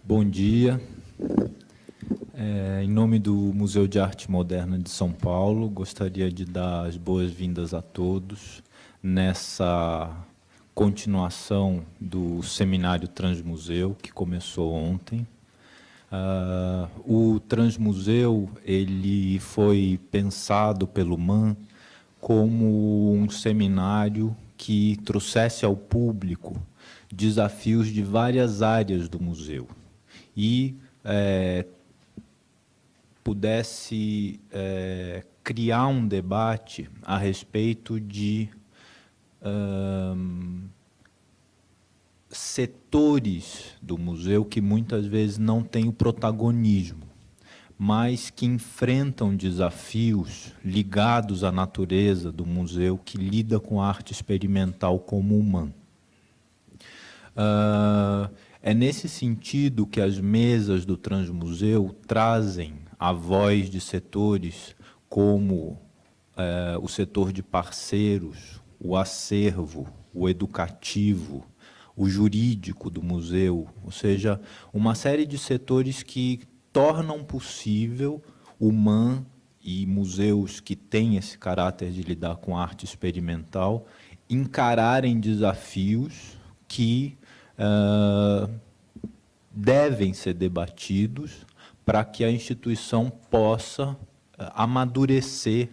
Bom dia. Em nome do Museu de Arte Moderna de São Paulo, gostaria de dar as boas-vindas a todos nessa continuação do seminário Transmuseu, que começou ontem. O Transmuseu ele foi pensado pelo MAN como um seminário que trouxesse ao público desafios de várias áreas do museu e pudesse criar um debate a respeito de setores do museu que muitas vezes não têm o protagonismo, mas que enfrentam desafios ligados à natureza do museu, que lida com a arte experimental como humana. É nesse sentido que as mesas do Transmuseu trazem a voz de setores como o setor de parceiros, o acervo, o educativo, o jurídico do museu, ou seja, uma série de setores que tornam possível o MAN e museus que têm esse caráter de lidar com arte experimental encararem desafios que devem ser debatidos para que a instituição possa amadurecer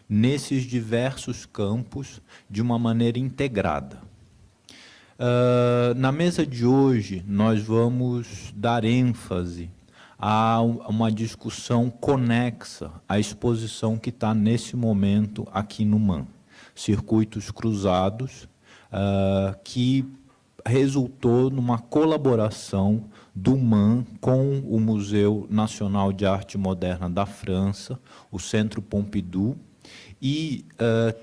nesses diversos campos de uma maneira integrada. Na mesa de hoje, nós vamos dar ênfase a uma discussão conexa à exposição que está nesse momento aqui no MAN, Circuitos Cruzados, que resultou numa colaboração do MAN com o Museu Nacional de Arte Moderna da França, o Centro Pompidou, e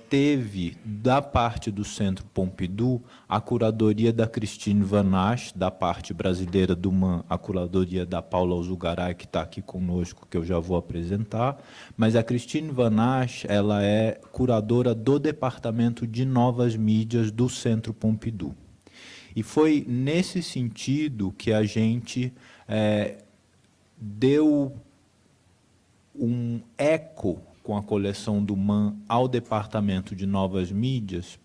teve, da parte do Centro Pompidou, a curadoria da Christine Vanache, da parte brasileira do MAN, a curadoria da Paula Alzugaray, que está aqui conosco, que eu já vou apresentar, mas a Christine Vanache, ela é curadora do Departamento de Novas Mídias do Centro Pompidou. E foi nesse sentido que a gente deu um eco com a coleção do MAN ao Departamento de Novas Mídias,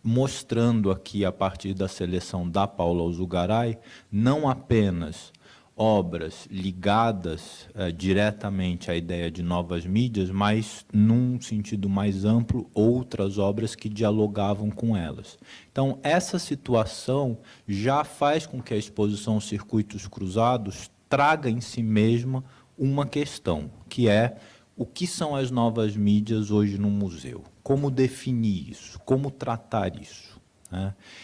mostrando aqui, a partir da seleção da Paula Alzugaray, não apenas obras ligadas diretamente à ideia de novas mídias, mas, num sentido mais amplo, outras obras que dialogavam com elas. Então, essa situação já faz com que a exposição Circuitos Cruzados traga em si mesma uma questão, que é: o que são as novas mídias hoje no museu? Como definir isso? Como tratar isso?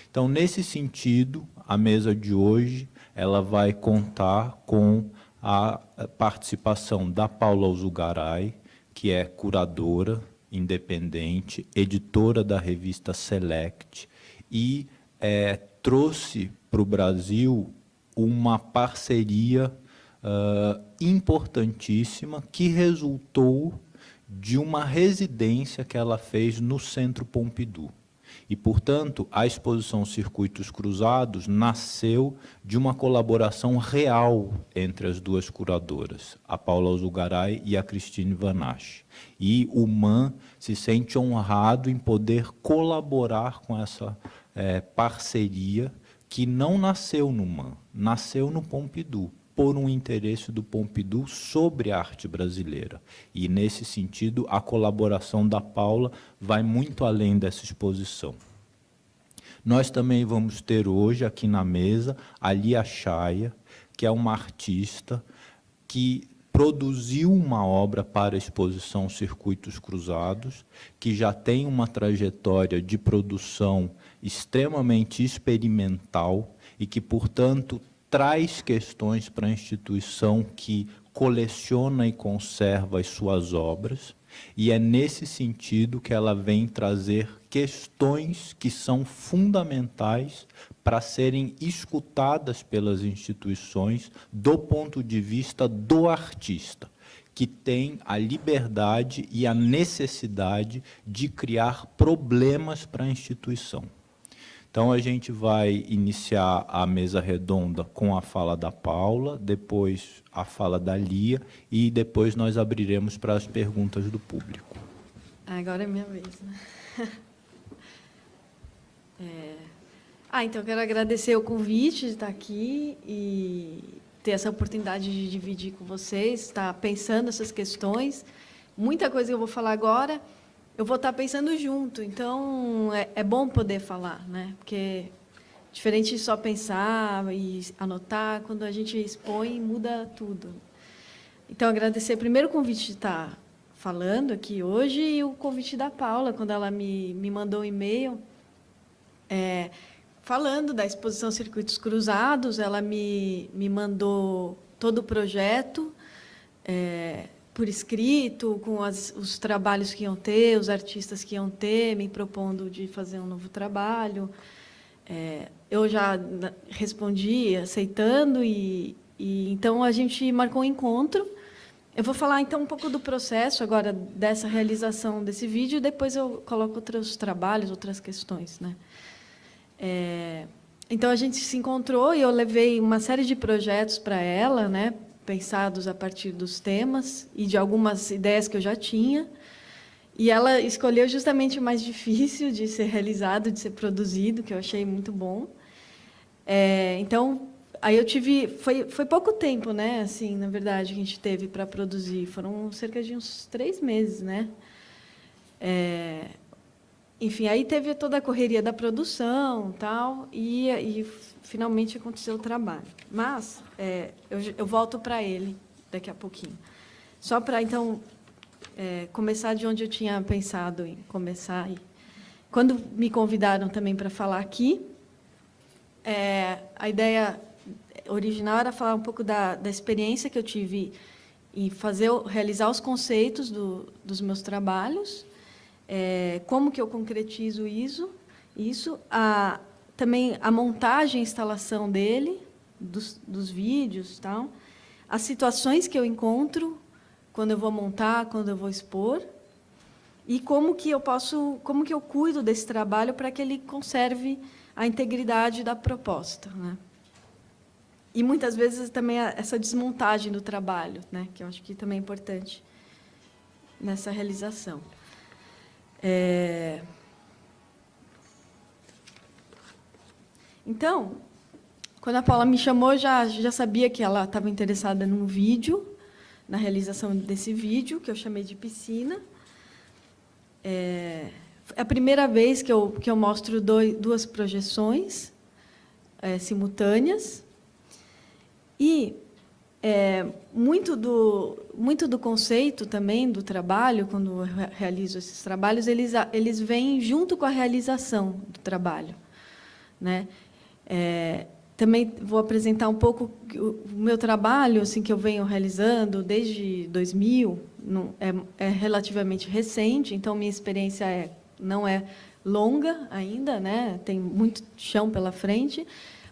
Então, nesse sentido, a mesa de hoje ela vai contar com a participação da Paula Alzugaray, que é curadora independente, editora da revista Select, e trouxe para o Brasil uma parceria importantíssima que resultou de uma residência que ela fez no Centro Pompidou. E, portanto, a exposição Circuitos Cruzados nasceu de uma colaboração real entre as duas curadoras, a Paula Alzugaray e a Christine Vanache. E o MAN se sente honrado em poder colaborar com essa parceria que não nasceu no MAN, nasceu no Pompidou, por um interesse do Pompidou sobre a arte brasileira. E, nesse sentido, a colaboração da Paula vai muito além dessa exposição. Nós também vamos ter hoje, aqui na mesa, a Lia Chaya, que é uma artista que produziu uma obra para a exposição Circuitos Cruzados, que já tem uma trajetória de produção extremamente experimental e que, portanto, traz questões para a instituição que coleciona e conserva as suas obras, e é nesse sentido que ela vem trazer questões que são fundamentais para serem escutadas pelas instituições do ponto de vista do artista, que tem a liberdade e a necessidade de criar problemas para a instituição. Então, a gente vai iniciar a mesa redonda com a fala da Paula, depois a fala da Lia, e depois nós abriremos para as perguntas do público. Agora é minha vez, né? Então, eu quero agradecer o convite de estar aqui e ter essa oportunidade de dividir com vocês, estar pensando essas questões. Muita coisa que eu vou falar agora, eu vou estar pensando junto, então é bom poder falar, né? Porque, diferente de só pensar e anotar, quando a gente expõe, muda tudo. Então, agradecer primeiro o convite de estar falando aqui hoje e o convite da Paula, quando ela me mandou um e-mail falando da exposição Circuitos Cruzados. Ela me mandou todo o projeto por escrito, com os trabalhos que iam ter, os artistas que iam ter, me propondo de fazer um novo trabalho. Eu já respondi aceitando, e então a gente marcou um encontro. Eu vou falar, então, um pouco do processo agora, dessa realização desse vídeo, e depois eu coloco outros trabalhos, outras questões, né? Então, a gente se encontrou e eu levei uma série de projetos para ela, né, pensados a partir dos temas e de algumas ideias que eu já tinha. E ela escolheu justamente o mais difícil de ser realizado, de ser produzido, que eu achei muito bom. Então, aí eu tive... Foi pouco tempo, né, assim, na verdade, que a gente teve para produzir. Foram cerca de uns 3 meses, né? Enfim, aí teve toda a correria da produção, tal, e finalmente aconteceu o trabalho. Mas eu volto para ele daqui a pouquinho. Só para, então, começar de onde eu tinha pensado em começar. Quando me convidaram também para falar aqui, a ideia original era falar um pouco da experiência que eu tive em realizar os conceitos dos meus trabalhos, como que eu concretizo isso, também a montagem e instalação dele, dos vídeos, tal, as situações que eu encontro quando eu vou montar, quando eu vou expor, e como que eu cuido desse trabalho para que ele conserve a integridade da proposta, né? E muitas vezes também essa desmontagem do trabalho, né, que eu acho que também é importante nessa realização. Então, quando a Paula me chamou, já sabia que ela estava interessada num vídeo, na realização desse vídeo, que eu chamei de Piscina. É a primeira vez que eu mostro duas projeções simultâneas. E muito do conceito também do trabalho, quando eu realizo esses trabalhos, eles vêm junto com a realização do trabalho, né? Também vou apresentar um pouco o meu trabalho, assim, que eu venho realizando desde 2000, é relativamente recente, então minha experiência não é longa ainda, né? Tem muito chão pela frente,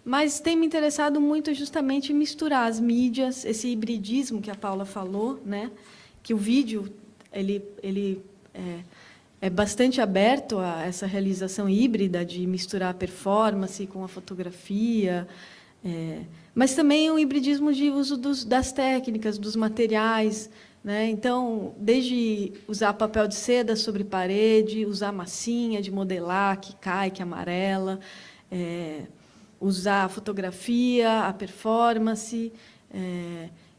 mas tem me interessado muito justamente em misturar as mídias, esse hibridismo que a Paula falou, né? Que o vídeo ele é bastante aberto a essa realização híbrida de misturar a performance com a fotografia, mas também um hibridismo de uso das técnicas, dos materiais, né? Então, desde usar papel de seda sobre parede, usar massinha de modelar, que cai, que amarela, usar a fotografia, a performance.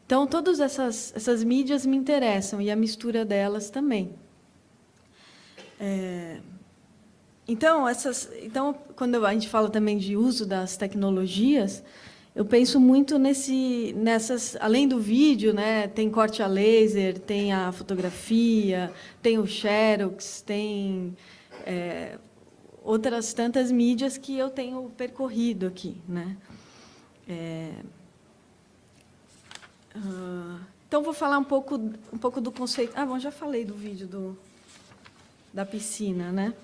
Então, todas essas mídias me interessam, e a mistura delas também. Então, quando a gente fala também de uso das tecnologias, eu penso muito nessas, além do vídeo, né, tem corte a laser, tem a fotografia, tem o Xerox, tem outras tantas mídias que eu tenho percorrido aqui, né? Então, vou falar um pouco do conceito. Bom, já falei do vídeo da piscina, né?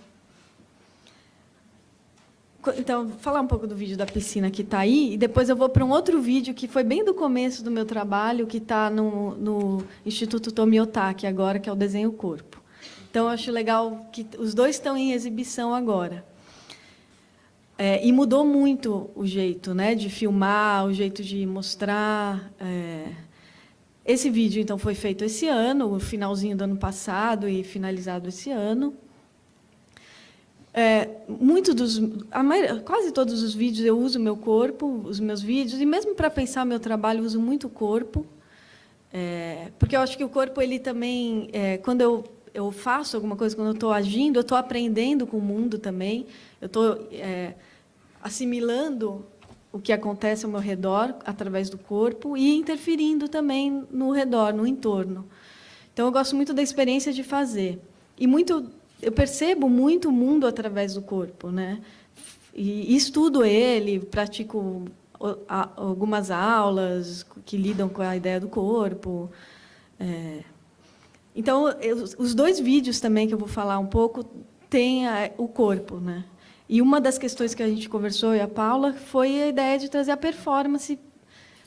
Então, vou falar um pouco do vídeo da piscina que está aí, e depois eu vou para um outro vídeo que foi bem do começo do meu trabalho, que está no Instituto Tomiotaki agora, que é o Desenho Corpo. Então, eu acho legal que os dois estão em exibição agora. E mudou muito o jeito, né, de filmar, o jeito de mostrar. Esse vídeo, então, foi feito esse ano, no finalzinho do ano passado e finalizado esse ano. Quase todos os vídeos eu uso o meu corpo, os meus vídeos, e mesmo para pensar meu trabalho, eu uso muito o corpo, porque eu acho que o corpo, ele também, quando eu faço alguma coisa, quando eu estou agindo, eu estou aprendendo com o mundo também, eu estou assimilando o que acontece ao meu redor através do corpo e interferindo também no redor, no entorno. Então, eu gosto muito da experiência de fazer. Eu percebo muito o mundo através do corpo, né? E estudo ele, pratico algumas aulas que lidam com a ideia do corpo. Então, os 2 vídeos também que eu vou falar um pouco têm o corpo, né? E uma das questões que a gente conversou, eu e a Paula, foi a ideia de trazer a performance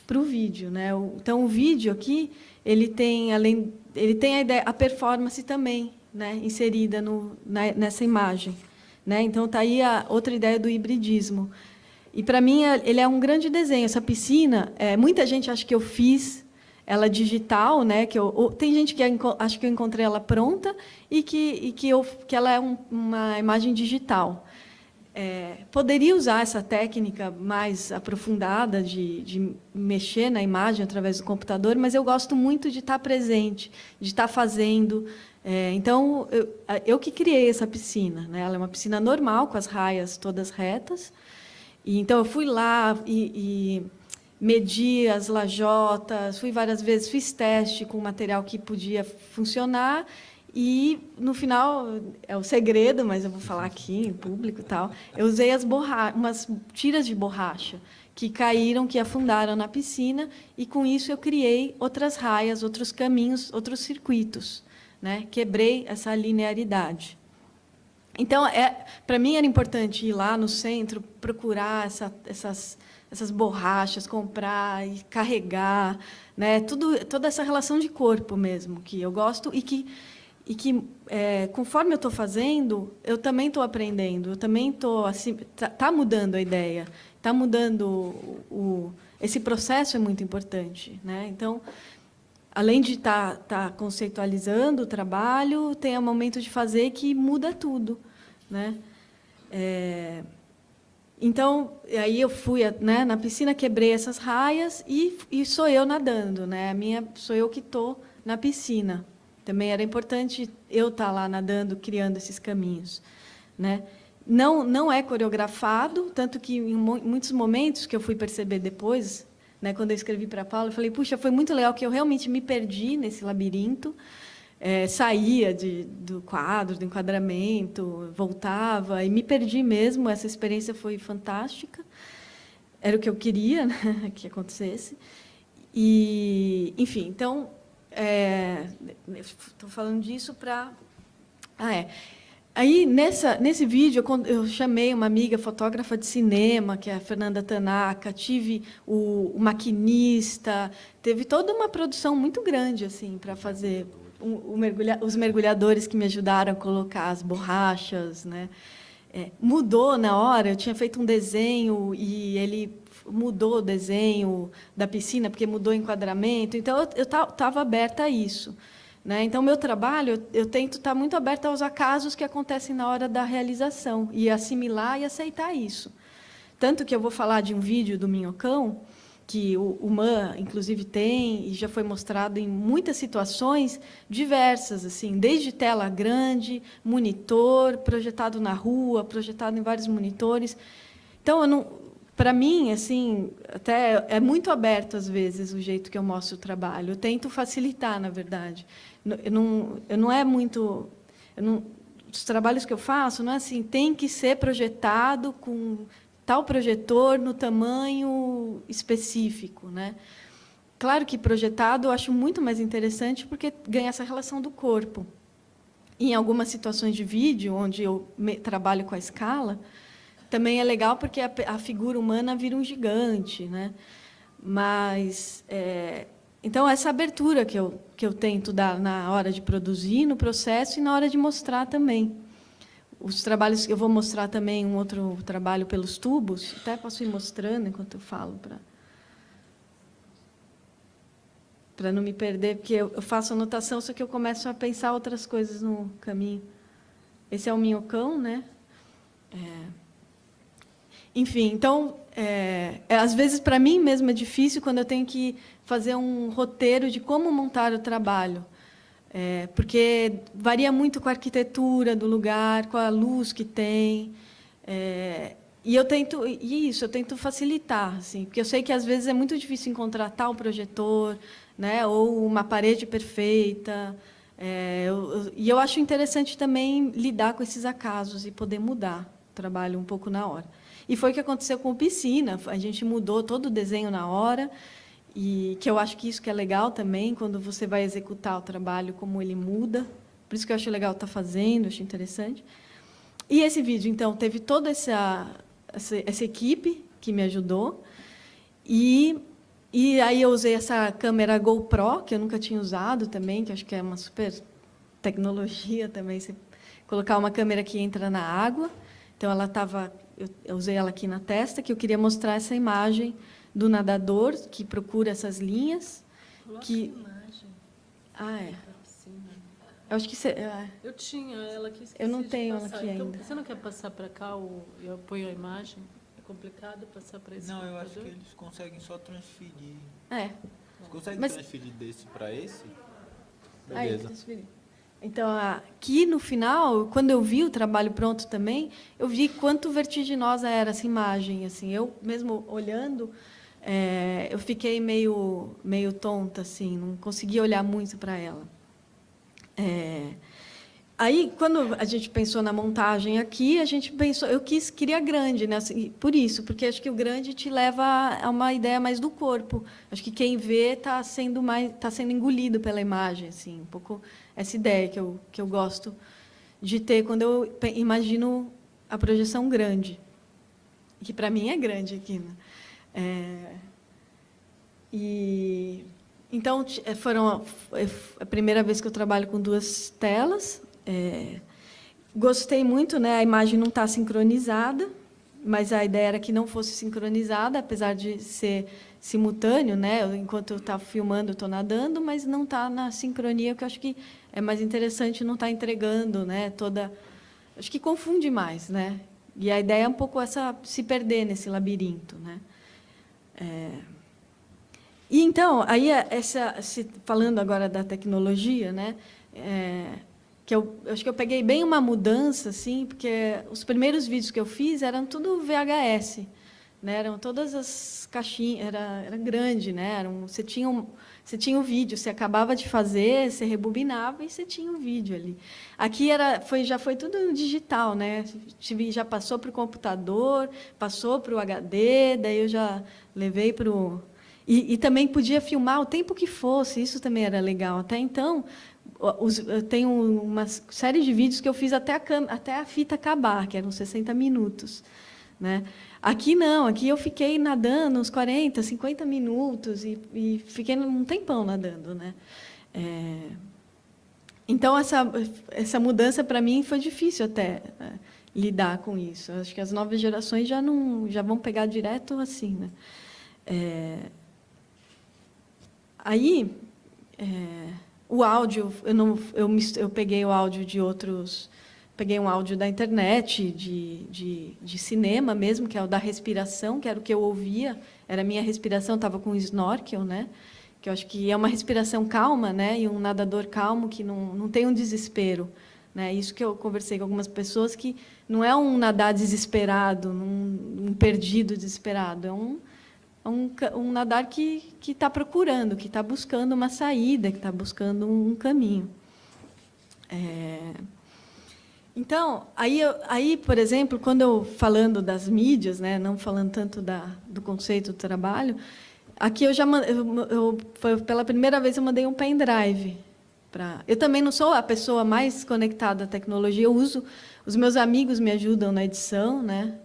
para o vídeo, né? Então, o vídeo aqui, ele tem a performance também, né, inserida nessa imagem, né? Então, está aí a outra ideia do hibridismo. E, para mim, ele é um grande desenho. Essa piscina, muita gente acha que eu fiz ela digital, né? Tem gente que acha que eu encontrei ela pronta e que ela é uma imagem digital. Poderia usar essa técnica mais aprofundada de mexer na imagem através do computador, mas eu gosto muito de estar presente, de estar fazendo. Então, eu que criei essa piscina, né? Ela é uma piscina normal, com as raias todas retas. Então, eu fui lá e medi as lajotas, fui várias vezes, fiz teste com material que podia funcionar. E, no final, é o segredo, mas eu vou falar aqui em público e tal, eu usei umas tiras de borracha que caíram, que afundaram na piscina, e, com isso, eu criei outras raias, outros caminhos, outros circuitos, né? Quebrei essa linearidade. Então, para mim, era importante ir lá no centro, procurar essas borrachas, comprar e carregar, né? Toda essa relação de corpo mesmo, que eu gosto e que conforme eu estou fazendo, eu também estou aprendendo, eu também estou assim, tá mudando a ideia, está mudando esse processo é muito importante, né? Então, além de tá conceitualizando o trabalho, tem o momento de fazer que muda tudo, né? Então, aí eu fui, né, na piscina, quebrei essas raias e sou eu nadando, né? Sou eu que estou na piscina. Também era importante eu estar lá nadando, criando esses caminhos, né? Não é coreografado, tanto que em muitos momentos que eu fui perceber depois, né, quando eu escrevi para a Paula, eu falei, puxa, foi muito legal que eu realmente me perdi nesse labirinto, saía do quadro, do enquadramento, voltava e me perdi mesmo. Essa experiência foi fantástica, era o que eu queria, né, que acontecesse. E, enfim, então, estou falando disso para... Aí, nesse vídeo, eu chamei uma amiga fotógrafa de cinema, que é a Fernanda Tanaka, tive o maquinista, teve toda uma produção muito grande assim, para fazer os mergulhadores que me ajudaram a colocar as borrachas, né? Mudou na hora, eu tinha feito um desenho e ele mudou o desenho da piscina, porque mudou o enquadramento, então eu estava aberta a isso. Né? Então, meu trabalho, eu tento estar muito aberta aos acasos que acontecem na hora da realização, e assimilar e aceitar isso. Tanto que eu vou falar de um vídeo do Minhocão, que o MAN, inclusive, tem, e já foi mostrado em muitas situações diversas, assim, desde tela grande, monitor, projetado na rua, projetado em vários monitores. Então, para mim, assim, até é muito aberto, às vezes, o jeito que eu mostro o trabalho. Eu tento facilitar, na verdade. Eu não é muito... os trabalhos que eu faço, não é assim, tem que ser projetado com tal projetor no tamanho específico, né? Claro que projetado eu acho muito mais interessante porque ganha essa relação do corpo. Em algumas situações de vídeo, onde eu trabalho com a escala, também é legal porque a figura humana vira um gigante, né? Mas, então, essa abertura que eu tento dar na hora de produzir, no processo, e na hora de mostrar também. os trabalhos, eu vou mostrar também um outro trabalho pelos tubos, até posso ir mostrando enquanto eu falo, para não me perder, porque eu faço anotação, só que eu começo a pensar outras coisas no caminho. Esse é o minhocão, né? Enfim, então, às vezes, para mim mesmo é difícil quando eu tenho que fazer um roteiro de como montar o trabalho. Porque varia muito com a arquitetura do lugar, com a luz que tem. E eu tento facilitar, assim, porque eu sei que às vezes é muito difícil encontrar tal projetor, né, ou uma parede perfeita. E eu acho interessante também lidar com esses acasos e poder mudar o trabalho um pouco na hora. E foi o que aconteceu com o Piscina. A gente mudou todo o desenho na hora. E que eu acho que isso que é legal também, quando você vai executar o trabalho, como ele muda. Por isso que eu acho legal estar fazendo, acho interessante. E esse vídeo, então, teve toda essa equipe que me ajudou. E aí eu usei essa câmera GoPro, que eu nunca tinha usado também, que acho que é uma super tecnologia também, você colocar uma câmera que entra na água. Então, ela estava... Eu usei ela aqui na testa, que eu queria mostrar essa imagem do nadador que procura essas linhas. Coloca que imagem. É. Eu acho que você... Eu tinha ela aqui. Eu não tenho ela aqui então, ainda. Você não quer passar para cá ou eu ponho a imagem? É complicado passar para esse Não, eu acho computador? que eles conseguem só transferir. Você Consegue transferir desse para esse? Aí, Beleza. transferi. Então, aqui no final, quando eu vi o trabalho pronto também, eu vi quanto vertiginosa era essa imagem. Assim, eu mesmo olhando, eu fiquei meio tonta, assim, não conseguia olhar muito para ela. Aí, quando a gente pensou na montagem aqui, a gente pensou, queria grande, né? Assim, por isso, porque acho que o grande te leva a uma ideia mais do corpo. Acho que quem vê está sendo engolido pela imagem, assim, um pouco essa ideia que eu gosto de ter quando eu imagino a projeção grande, que para mim é grande aqui, né? Então foram a primeira vez que eu trabalho com 2 telas. Gostei muito, né? A imagem não está sincronizada, mas a ideia era que não fosse sincronizada, apesar de ser simultâneo, né? Enquanto eu estava filmando, eu estou nadando, mas não está na sincronia, que eu acho que é mais interessante não estar entregando, né? Acho que confunde mais, né? E a ideia é um pouco essa, se perder nesse labirinto, né? E então, aí falando agora da tecnologia, né? Que eu acho que eu peguei bem uma mudança, assim, porque os primeiros vídeos que eu fiz eram tudo VHS, né? Eram todas as caixinhas, era grande, né? Você tinha o vídeo, você acabava de fazer, você rebobinava e você tinha o vídeo ali. Aqui já foi tudo digital, né? Já passou para o computador, passou para o HD, daí eu já levei para o... E também podia filmar o tempo que fosse, isso também era legal. Até então, eu tenho uma série de vídeos que eu fiz até a fita acabar, que eram 60 minutos. Né? Aqui não, aqui eu fiquei nadando uns 40, 50 minutos e fiquei um tempão nadando. Né? Então, essa mudança, para mim, foi difícil até lidar com isso. Acho que as novas gerações já vão pegar direto assim. Né? Aí, o áudio, eu peguei o áudio de outros... Peguei um áudio da internet, de cinema mesmo, que é o da respiração, que era o que eu ouvia. Era a minha respiração, estava com snorkel, né? Que eu acho que é uma respiração calma, né? E um nadador calmo, que não tem um desespero. Né? Isso que eu conversei com algumas pessoas, que não é um nadar desesperado, um perdido desesperado. É um nadar que está procurando, que está buscando uma saída, que está buscando um caminho. Então, aí, por exemplo, quando eu falando das mídias, né, não falando tanto do conceito do trabalho, aqui pela primeira vez eu mandei um pendrive. Eu também não sou a pessoa mais conectada à tecnologia, eu uso, os meus amigos me ajudam na edição, né?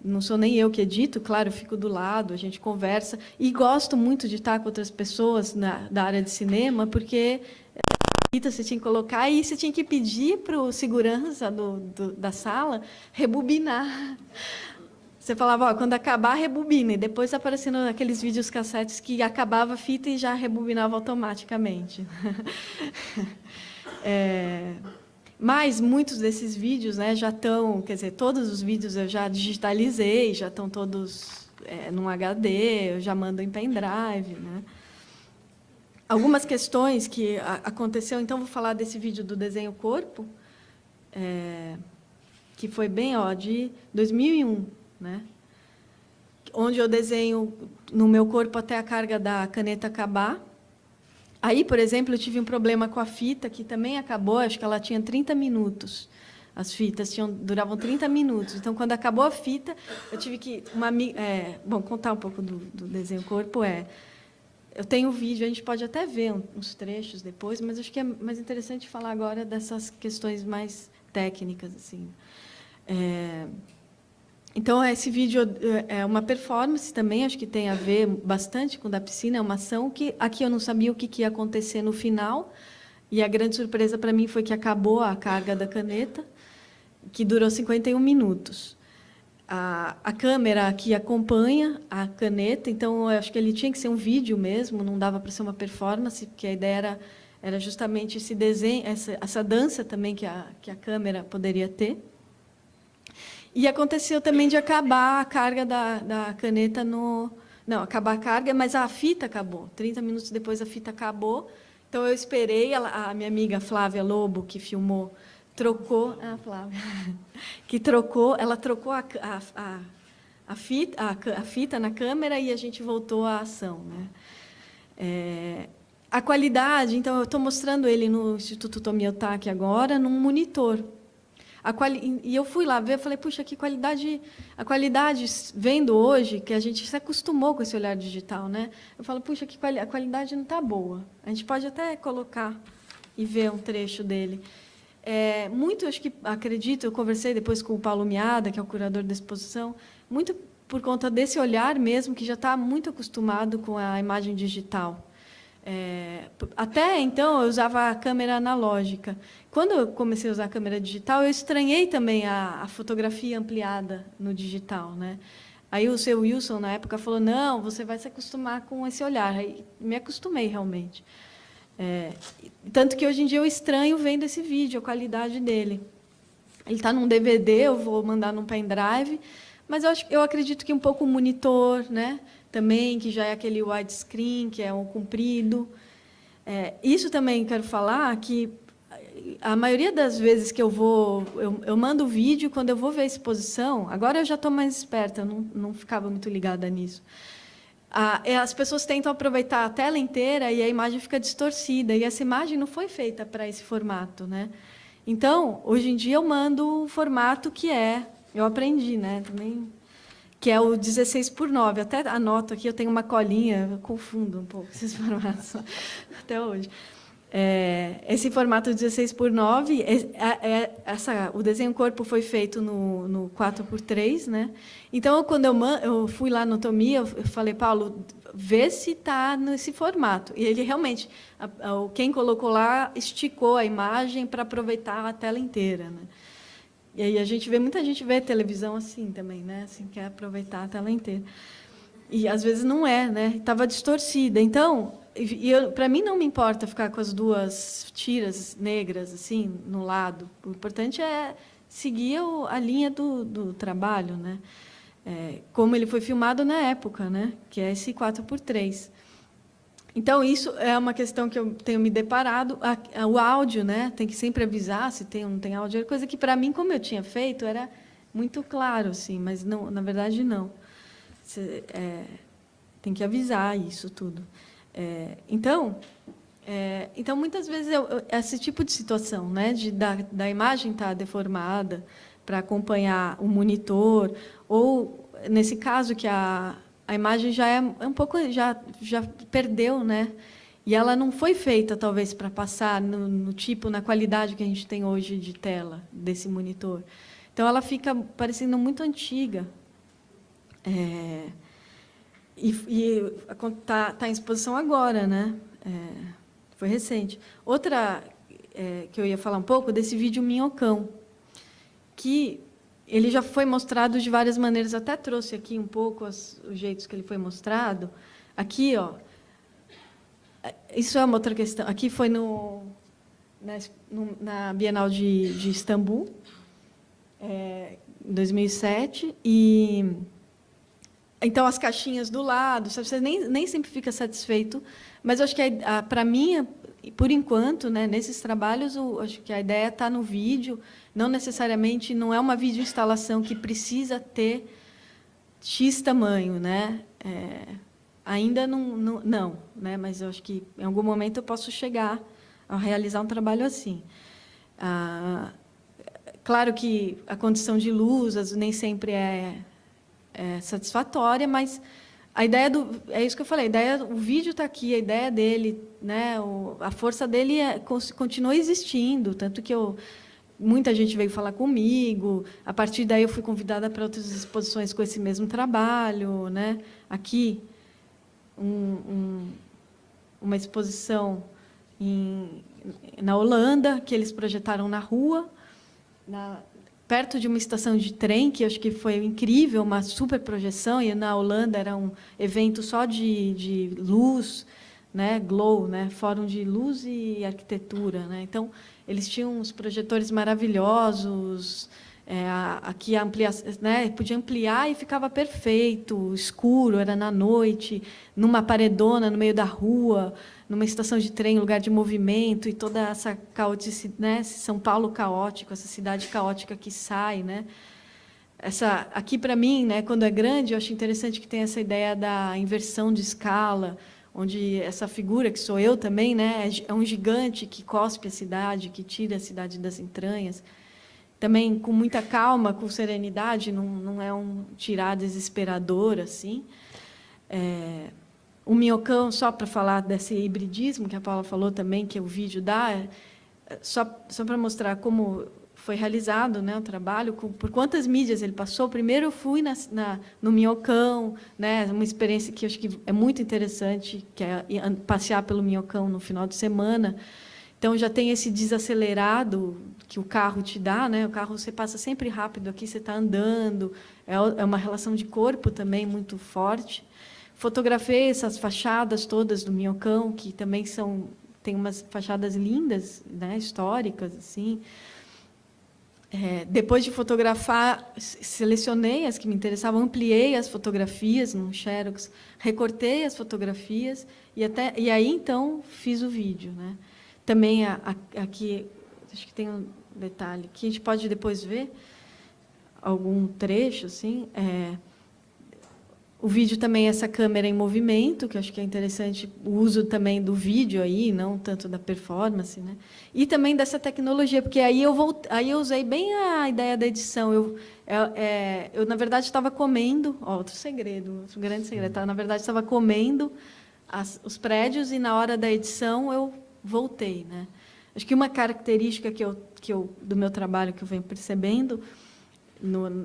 Não sou nem eu que edito, claro, eu fico do lado, a gente conversa, e gosto muito de estar com outras pessoas da área de cinema, porque você tinha que colocar e você tinha que pedir para o segurança da sala rebobinar. Você falava, ó, quando acabar, rebobina. E depois aparecendo aqueles vídeos cassetes que acabava a fita e já rebobinava automaticamente. Mas muitos desses vídeos, né, já estão, quer dizer, todos os vídeos eu já digitalizei, já estão todos num HD, eu já mando em pendrive, né? Algumas questões que aconteceu, então vou falar desse vídeo do desenho corpo, que foi bem, ó, de 2001, né? Onde eu desenho no meu corpo até a carga da caneta acabar. Aí, por exemplo, eu tive um problema com a fita, que também acabou, acho que ela tinha 30 minutos. As fitas duravam 30 minutos. Então, quando acabou a fita, eu tive que... bom, contar um pouco do desenho corpo eu tenho um vídeo, a gente pode até ver uns trechos depois, mas acho que é mais interessante falar agora dessas questões mais técnicas, assim. Então, esse vídeo é uma performance também, acho que tem a ver bastante com o da piscina, é uma ação que aqui eu não sabia o que ia acontecer no final, e a grande surpresa para mim foi que acabou a carga da caneta, que durou 51 minutos. A câmera aqui acompanha a caneta, então eu acho que ele tinha que ser um vídeo mesmo, não dava para ser uma performance, porque a ideia era justamente esse desenho, essa dança também que a câmera poderia ter. E aconteceu também de acabar a carga da caneta no... Não, acabar a carga, mas a fita acabou. 30 minutos depois a fita acabou. Então, eu esperei, a minha amiga Flávia Lobo, que filmou, trocou... Ah, Flávia. Que trocou, ela trocou a fita na câmera e a gente voltou à ação, né? A qualidade, então, eu estou mostrando ele no Instituto Tomiotaki agora, num monitor. E eu fui lá ver, eu falei, puxa, que qualidade... A qualidade, vendo hoje, que a gente se acostumou com esse olhar digital, né? Eu falo, puxa, a qualidade não está boa. A gente pode até colocar e ver um trecho dele. Muito, acredito, eu conversei depois com o Paulo Miada, que é o curador da exposição, muito por conta desse olhar mesmo, que já está muito acostumado com a imagem digital. Até então, eu usava a câmera analógica. Quando eu comecei a usar a câmera digital, eu estranhei também a fotografia ampliada no digital, né? Aí o seu Wilson, na época, falou, não, você vai se acostumar com esse olhar. Aí me acostumei, realmente. Tanto que, hoje em dia, eu estranho vendo esse vídeo, a qualidade dele. Ele está num DVD, eu vou mandar num pendrive, mas eu acredito que um pouco o monitor, né? Também, que já é aquele widescreen, que é um comprido. Isso também quero falar que a maioria das vezes que eu mando o vídeo, quando eu vou ver a exposição, agora eu já estou mais esperta, eu não ficava muito ligada nisso. As pessoas tentam aproveitar a tela inteira e a imagem fica distorcida, e essa imagem não foi feita para esse formato, né? Então, hoje em dia, eu mando o formato eu aprendi, né, também, que é o 16:9. Até anoto aqui, eu tenho uma colinha, eu confundo um pouco esses formatos até hoje. Esse formato 16:9, o desenho corpo foi feito no 4:3, né? Então, quando eu fui lá no Tomi, eu falei, Paulo, vê se está nesse formato. E ele realmente, quem colocou lá, esticou a imagem para aproveitar a tela inteira, né? E aí muita gente vê televisão assim também, né? Assim, quer aproveitar a tela inteira. E às vezes não é, né? Estava distorcida. Então, para mim não me importa ficar com as duas tiras negras assim no lado. O importante é seguir a linha do trabalho, né? Como ele foi filmado na época, né? Que é esse 4:3. Então, isso é uma questão que eu tenho me deparado. O áudio, né? Tem que sempre avisar se tem ou não tem áudio. É coisa que, para mim, como eu tinha feito, era muito claro, assim, mas não, na verdade, não. Tem que avisar isso tudo. Então, muitas vezes, esse tipo de situação, né? Da imagem estar deformada para acompanhar o monitor, ou, nesse caso, que a imagem já é um pouco, já perdeu, né? E ela não foi feita, talvez, para passar na qualidade que a gente tem hoje de tela desse monitor. Então, ela fica parecendo muito antiga. E está em exposição agora, né? Foi recente. Outra que eu ia falar um pouco desse vídeo Minhocão, que ele já foi mostrado de várias maneiras, até trouxe aqui um pouco os jeitos que ele foi mostrado. Aqui, ó, isso é uma outra questão. Aqui foi na Bienal de Istambul, em 2007, e então as caixinhas do lado, sabe, você nem sempre fica satisfeito, mas eu acho que para mim, por enquanto, né, nesses trabalhos, acho que a ideia está no vídeo, não necessariamente, não é uma videoinstalação que precisa ter X tamanho, né? Ainda não, né? Mas eu acho que em algum momento eu posso chegar a realizar um trabalho assim. Claro que a condição de luz nem sempre é satisfatória, mas a ideia é isso que eu falei, o vídeo está aqui, a ideia dele, né? A força dele continua existindo, tanto que muita gente veio falar comigo. A partir daí eu fui convidada para outras exposições com esse mesmo trabalho, né? Aqui uma exposição na Holanda, que eles projetaram na rua, perto de uma estação de trem, que eu acho que foi incrível, uma super projeção, e na Holanda era um evento só de luz, né, Glow, né, Fórum de Luz e Arquitetura, né? Então, eles tinham uns projetores maravilhosos, aqui né, podia ampliar e ficava perfeito, escuro, era na noite, numa paredona no meio da rua, numa estação de trem, lugar de movimento, e toda essa caoticidade, né, São Paulo caótico, essa cidade caótica que sai, né? Aqui, para mim, né, quando é grande, eu acho interessante que tem essa ideia da inversão de escala, onde essa figura, que sou eu também, né, é um gigante que cospe a cidade, que tira a cidade das entranhas, também com muita calma, com serenidade, não é um tirar desesperador, assim. O Minhocão, só para falar desse hibridismo que a Paula falou também, que o vídeo dá, só para mostrar como foi realizado, né, o trabalho, por quantas mídias ele passou. Primeiro eu fui no Minhocão, né, uma experiência que eu acho que é muito interessante, que é passear pelo Minhocão no final de semana. Então, já tem esse desacelerado que o carro te dá, né? O carro você passa sempre rápido, aqui você está andando, é uma relação de corpo também muito forte. Fotografei essas fachadas todas do Minhocão, que também tem umas fachadas lindas, né? Históricas, assim. Depois de fotografar, selecionei as que me interessavam, ampliei as fotografias no Xerox, recortei as fotografias e aí, então, fiz o vídeo, né? Também aqui, acho que tem um detalhe, que a gente pode depois ver algum trecho, assim. O vídeo também é essa câmera em movimento, que eu acho que é interessante o uso também do vídeo aí, não tanto da performance, né? E também dessa tecnologia, porque aí eu usei bem a ideia da edição. Eu na verdade, estava comendo, outro segredo, um grande segredo, na verdade, estava comendo os prédios e, na hora da edição, eu voltei, né? Acho que uma característica do meu trabalho que eu venho percebendo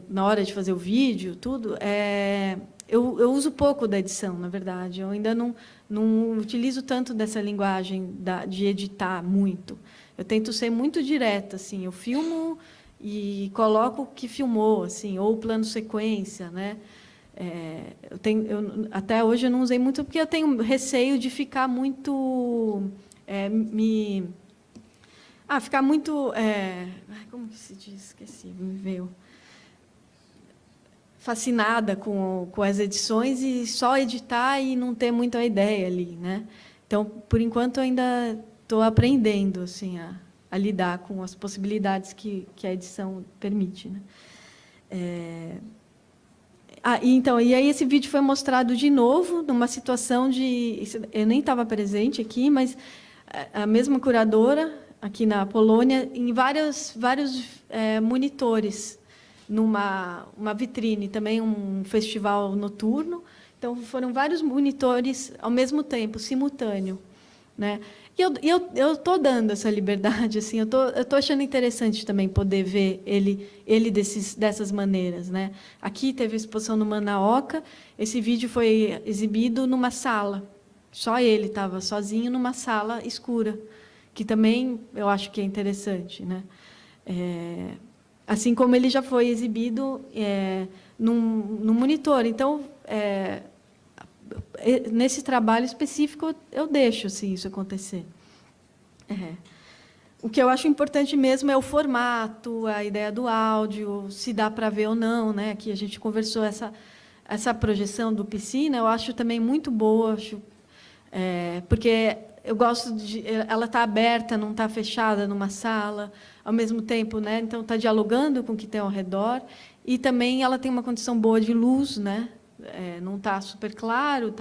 na hora de fazer o vídeo, tudo, eu uso pouco da edição, na verdade. Eu ainda não utilizo tanto dessa linguagem de editar muito. Eu tento ser muito direta, assim. Eu filmo e coloco o que filmou, assim, ou plano sequência, né? Até hoje eu não usei muito porque eu tenho receio de ficar muito ficar muito como que se diz? Esqueci, me veio. Fascinada com as edições e só editar e não ter muito a ideia ali, né? Então, por enquanto, eu ainda estou aprendendo, assim, a lidar com as possibilidades que a edição permite, né? E aí esse vídeo foi mostrado de novo numa situação eu nem estava presente aqui, mas a mesma curadora aqui na Polônia, em vários monitores, numa uma vitrine, também um festival noturno. Então, foram vários monitores ao mesmo tempo, simultâneo, né? E eu estou dando essa liberdade, assim, eu tô achando interessante também poder ver ele dessas maneiras, né? Aqui teve a exposição no Manaoka, esse vídeo foi exibido numa sala, só ele estava sozinho numa sala escura. que também eu acho que é interessante, né? Assim como ele já foi exibido no monitor. Então, nesse trabalho específico, eu deixo assim, isso acontecer. O que eu acho importante mesmo é o formato, a ideia do áudio, se dá para ver ou não, né? Aqui a gente conversou essa projeção do Piscina, eu acho também muito boa, porque eu gosto de ela está aberta, não está fechada numa sala, ao mesmo tempo, né? Então está dialogando com o que tem ao redor e também ela tem uma condição boa de luz, né? Não está super claro,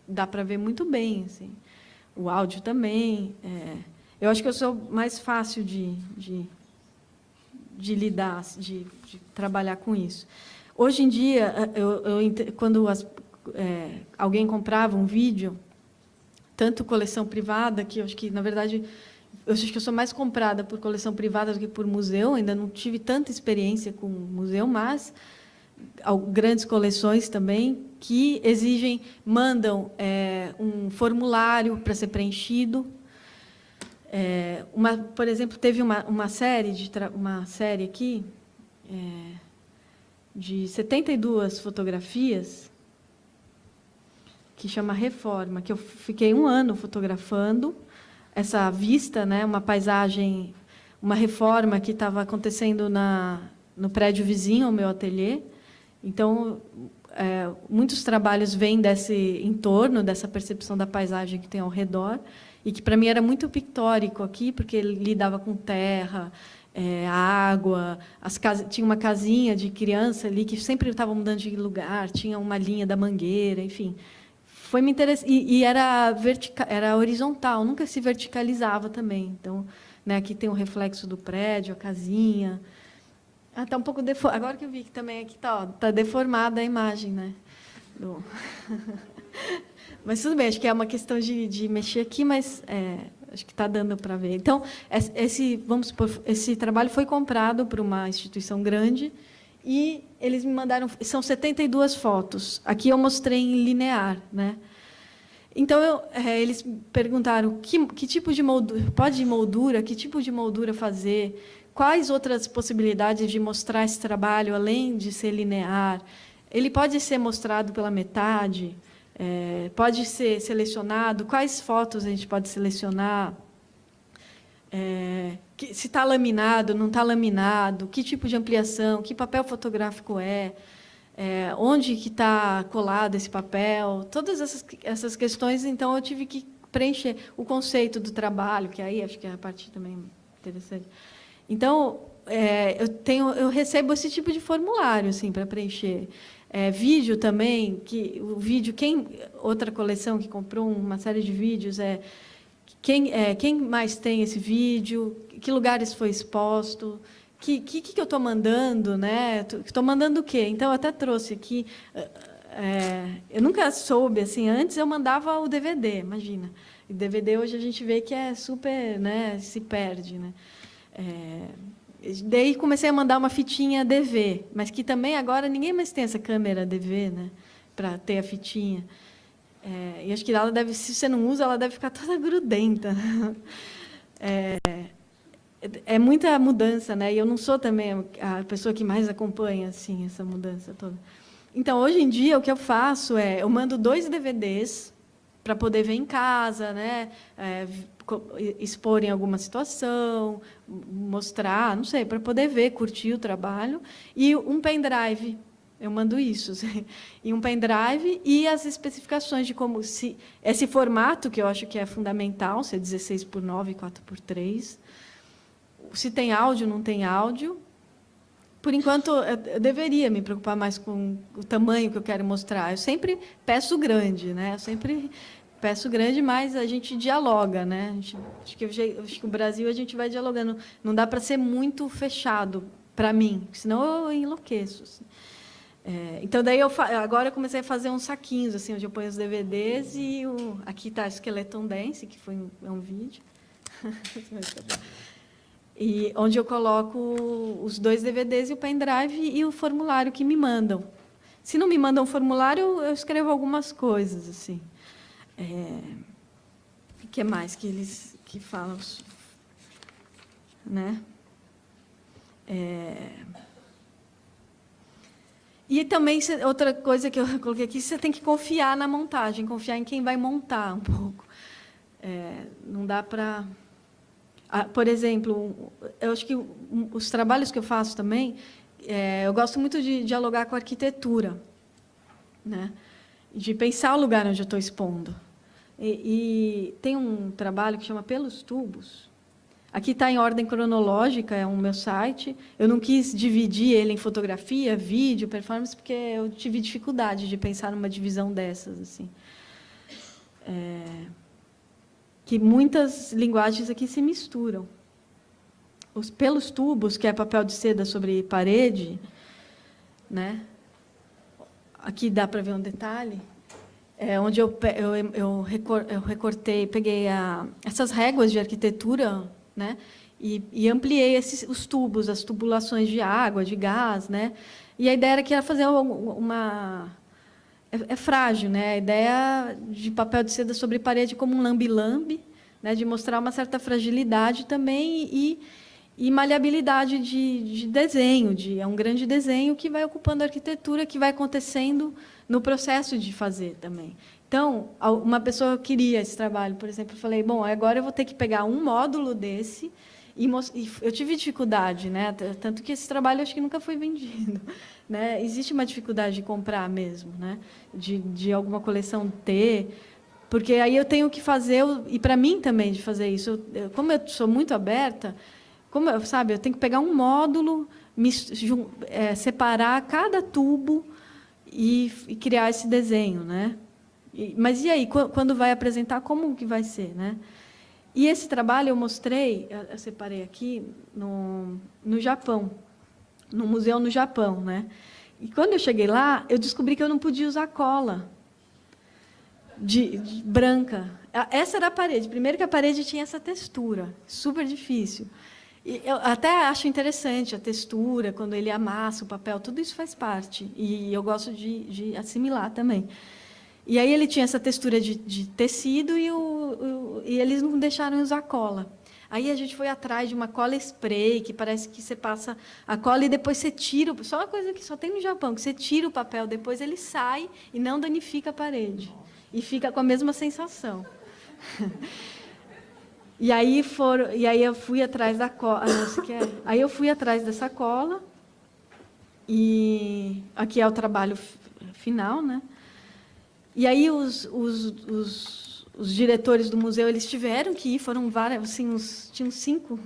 dá para ver muito bem, assim. O áudio também. Eu acho que eu sou mais fácil de lidar, de trabalhar com isso. Hoje em dia, quando alguém comprava um vídeo, tanto coleção privada, que eu acho que, na verdade, eu acho que eu sou mais comprada por coleção privada do que por museu, ainda não tive tanta experiência com museu, mas grandes coleções também, que mandam um formulário para ser preenchido. Por exemplo, teve uma série aqui de 72 fotografias que chama Reforma, que eu fiquei 1 ano fotografando essa vista, né, uma paisagem, uma reforma que estava acontecendo no prédio vizinho ao meu ateliê. Então, muitos trabalhos vêm desse entorno, dessa percepção da paisagem que tem ao redor, e que, para mim, era muito pictórico aqui, porque ele lidava com terra, água, tinha uma casinha de criança ali que sempre estava mudando de lugar, tinha uma linha da mangueira, enfim. Foi me interessante, e era horizontal, nunca se verticalizava também. Então, né, aqui tem o reflexo do prédio, a casinha. Está um pouco deformado. Agora que eu vi que também aqui está deformada a imagem, né? Mas tudo bem, acho que é uma questão de mexer aqui, mas acho que está dando para ver. Então, vamos supor, esse trabalho foi comprado por uma instituição grande e eles me mandaram, são 72 fotos. Aqui eu mostrei em linear, né? Então, eles perguntaram que tipo de moldura, que tipo de moldura fazer, quais outras possibilidades de mostrar esse trabalho, além de ser linear. Ele pode ser mostrado pela metade, pode ser selecionado, quais fotos a gente pode selecionar, se está laminado, não está laminado, que tipo de ampliação, que papel fotográfico onde que está colado esse papel, todas essas questões. Então, eu tive que preencher o conceito do trabalho, que aí acho que é a parte também interessante. Então, eu recebo esse tipo de formulário assim, para preencher. Vídeo também, outra coleção que comprou uma série de vídeos, quem mais tem esse vídeo, que lugares foi exposto, que eu estou mandando, né? Estou mandando o quê? Então, eu até trouxe aqui. Eu nunca soube, assim, antes eu mandava o DVD, imagina. O DVD hoje a gente vê que é super, né, se perde, né? Daí comecei a mandar uma fitinha DV, mas que também agora ninguém mais tem essa câmera DV, né, para ter a fitinha. E acho que ela se você não usa, ela deve ficar toda grudenta. É muita mudança, né? E eu não sou também a pessoa que mais acompanha assim essa mudança toda. Então, hoje em dia, o que eu faço eu mando 2 DVDs para poder ver em casa, né? Expor em alguma situação, mostrar, não sei, para poder ver, curtir o trabalho, e um pendrive. Eu mando isso, e um pendrive e as especificações de como esse formato que eu acho que é fundamental, se é 16:9, 4:3, se tem áudio, não tem áudio. Por enquanto, eu deveria me preocupar mais com o tamanho que eu quero mostrar. Eu sempre peço grande, né? Eu sempre peço grande, mas a gente dialoga, né? Acho que o Brasil a gente vai dialogando. Não dá para ser muito fechado para mim, senão eu enlouqueço. Assim. Então, daí agora eu comecei a fazer uns saquinhos, assim, onde eu ponho os DVDs e aqui está Skeleton Dance, que é um vídeo. E onde eu coloco os 2 DVDs e o pendrive e o formulário que me mandam. Se não me mandam o formulário, eu escrevo algumas coisas, assim. que mais que eles que falam, né? E também, outra coisa que eu coloquei aqui, você tem que confiar na montagem, confiar em quem vai montar um pouco. Não dá para... por exemplo, eu acho que os trabalhos que eu faço também, eu gosto muito de dialogar com a arquitetura, né? De pensar o lugar onde eu estou expondo. E tem um trabalho que chama Pelos Tubos. Aqui está em ordem cronológica, é o meu site. Eu não quis dividir ele em fotografia, vídeo, performance, porque eu tive dificuldade de pensar numa divisão dessas, assim. Que muitas linguagens aqui se misturam. Os pelos tubos, que é papel de seda sobre parede, né? Aqui dá para ver um detalhe, onde eu recortei, peguei essas réguas de arquitetura, né? E ampliei os tubos, as tubulações de água, de gás, né? E a ideia era que era fazer uma... É frágil, né? A ideia de papel de seda sobre parede como um lambe-lambe, né? De mostrar uma certa fragilidade também e maleabilidade de desenho. É um grande desenho que vai ocupando a arquitetura, que vai acontecendo no processo de fazer também. Então, uma pessoa queria esse trabalho, por exemplo, eu falei, bom, agora eu vou ter que pegar um módulo desse, e eu tive dificuldade, né? Tanto que esse trabalho acho que nunca foi vendido, né? Existe uma dificuldade de comprar mesmo, né? De alguma coleção ter, porque aí eu tenho que fazer, e para mim também de fazer isso, como eu sou muito aberta, eu tenho que pegar um módulo, separar cada tubo e criar esse desenho, né? Mas e aí, quando vai apresentar, como que vai ser, né? E esse trabalho eu mostrei, eu separei aqui, no Japão, no museu no Japão, né? E quando eu cheguei lá, eu descobri que eu não podia usar cola de branca. Essa era a parede. Primeiro que a parede tinha essa textura, super difícil. E eu até acho interessante a textura, quando ele amassa o papel, tudo isso faz parte. E eu gosto de assimilar também. E aí ele tinha essa textura de tecido e eles não deixaram usar cola. Aí a gente foi atrás de uma cola spray, que parece que você passa a cola e depois você tira. Só uma coisa que só tem no Japão, que você tira o papel, depois ele sai e não danifica a parede. E fica com a mesma sensação. E aí eu fui atrás da cola. Aí eu fui atrás dessa cola. E aqui é o trabalho final, né? E aí os diretores do museu, eles tiveram que ir, foram vários, assim, tinham 5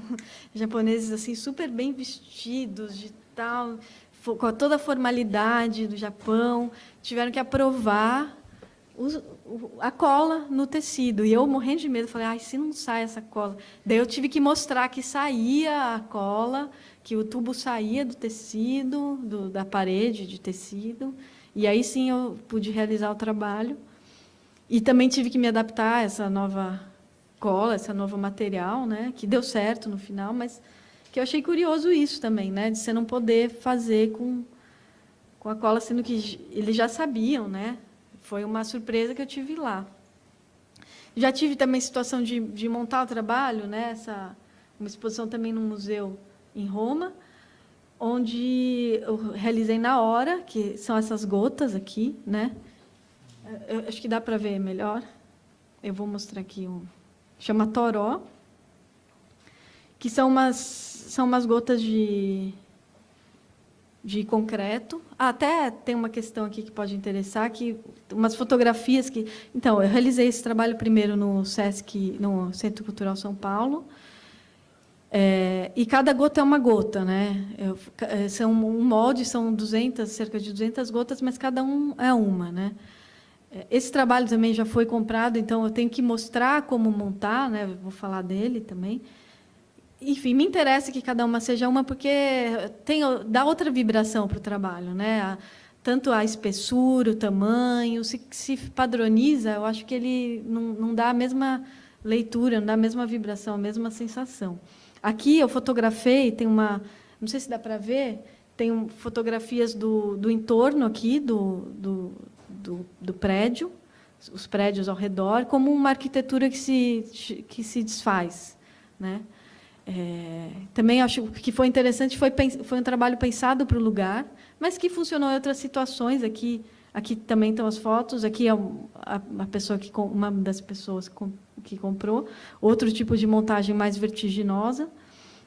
japoneses assim super bem vestidos, de tal, com toda a formalidade do Japão, tiveram que aprovar a cola no tecido. E eu, morrendo de medo, falei, ai, se não sai essa cola. Daí eu tive que mostrar que saía a cola, que o tubo saía do tecido, da parede de tecido. E aí sim eu pude realizar o trabalho. E também tive que me adaptar a essa nova cola, esse novo material, né? Que deu certo no final, mas que eu achei curioso isso também, né? De você não poder fazer com a cola, sendo que eles já sabiam, né? Foi uma surpresa que eu tive lá. Já tive também situação de montar o trabalho, né? Uma exposição também no museu em Roma, onde eu realizei na hora, que são essas gotas aqui, né? Eu acho que dá para ver melhor. Eu vou mostrar aqui chama toró, que são umas gotas de concreto. Até tem uma questão aqui que pode interessar, que umas fotografias que... Então, eu realizei esse trabalho primeiro no SESC, no Centro Cultural São Paulo, e cada gota é uma gota, né? São um molde, são cerca de 200 gotas, mas cada um é uma, né? Esse trabalho também já foi comprado, então eu tenho que mostrar como montar, né? Vou falar dele também. Enfim, me interessa que cada uma seja uma, porque dá outra vibração para o trabalho, né? Tanto a espessura, o tamanho, se padroniza, eu acho que ele não dá a mesma leitura, não dá a mesma vibração, a mesma sensação. Aqui eu fotografei, tem uma... Não sei se dá para ver, tem fotografias do entorno aqui, do prédio, os prédios ao redor, como uma arquitetura que se desfaz, né? Também acho que foi interessante, foi um trabalho pensado para o lugar, mas que funcionou em outras situações. Aqui também estão as fotos, aqui é a pessoa uma das pessoas que comprou, outro tipo de montagem mais vertiginosa,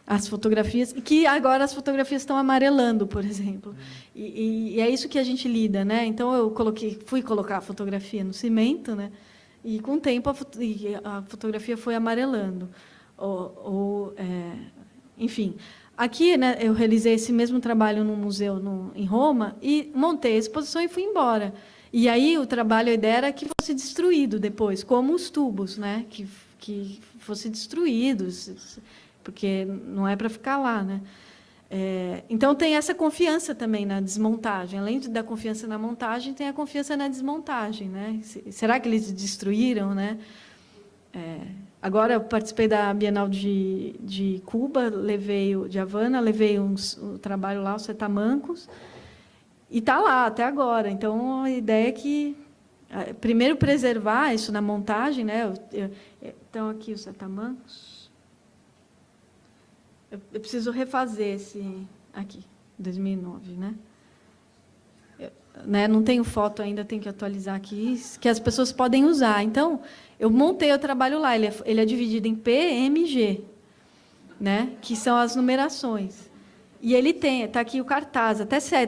as fotografias, que agora as fotografias estão amarelando, por exemplo. E é isso que a gente lida, né? Então, eu fui colocar a fotografia no cimento, né? E, com o tempo, a fotografia foi amarelando. Enfim, aqui, né, eu realizei esse mesmo trabalho num museu em Roma e montei a exposição e fui embora. E aí a ideia era que fosse destruído depois, como os tubos, né? Que fosse destruídos, porque não é para ficar lá, né? Então tem essa confiança também na desmontagem. Além da confiança na montagem, tem a confiança na desmontagem, né? Será que eles destruíram, né? Agora eu participei da Bienal de Cuba, de Havana, levei um trabalho lá, os Setamancos, e está lá até agora. Então a ideia é que primeiro preservar isso na montagem, né? Então aqui os Setamancos. Eu preciso refazer esse aqui, 2009, né? Não tenho foto ainda, tenho que atualizar aqui, que as pessoas podem usar. Então, eu montei o trabalho lá. Ele é dividido em P, M e G, né? Que são as numerações. E ele está aqui o cartaz,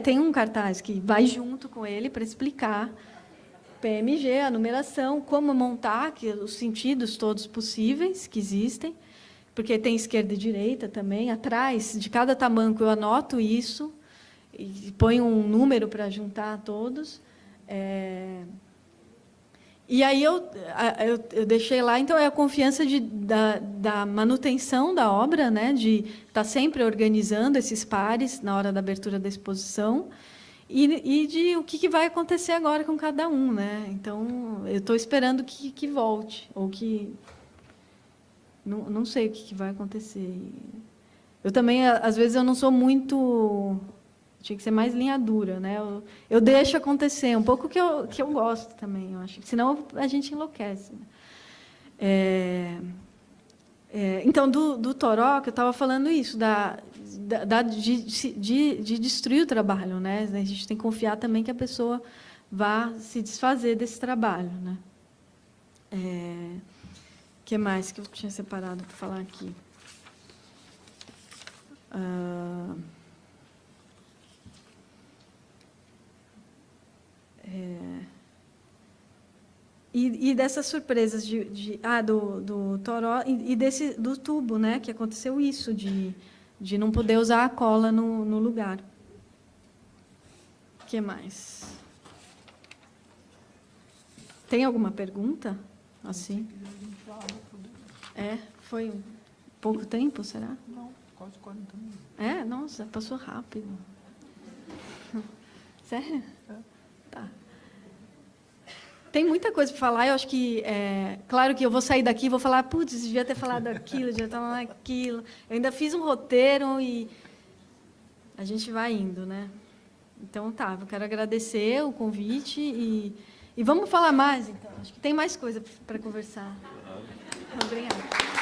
tem um cartaz que vai junto com ele para explicar PMG, a numeração, como montar, os sentidos todos possíveis que existem, porque tem esquerda e direita também. Atrás de cada tamanco eu anoto isso e ponho um número para juntar todos. E aí eu deixei lá, então é a confiança da manutenção da obra, né, de estar sempre organizando esses pares na hora da abertura da exposição e de o que vai acontecer agora com cada um, né? Então eu estou esperando que volte ou que não sei o que vai acontecer. Eu também, às vezes, eu não sou muito... Tinha que ser mais linha dura, né? Eu deixo acontecer, um pouco que eu gosto também, eu acho. Senão a gente enlouquece. Então, do Toró, que eu estava falando isso, de destruir o trabalho, né? A gente tem que confiar também que a pessoa vá se desfazer desse trabalho, né? O que mais que eu tinha separado para falar aqui? E dessas surpresas do Toró e do tubo, né? Que aconteceu isso, de não poder usar a cola no lugar. O que mais? Tem alguma pergunta? Assim? Foi pouco tempo, será? Não, quase 40 minutos. Nossa, passou rápido. Sério? Tá. Tem muita coisa para falar, eu acho que... claro que eu vou sair daqui e vou falar, putz, devia ter falado aquilo, devia estar falando aquilo. Eu ainda fiz um roteiro e a gente vai indo, né? Então, tá, eu quero agradecer o convite e vamos falar mais, então. Acho que tem mais coisa para conversar. Obrigada.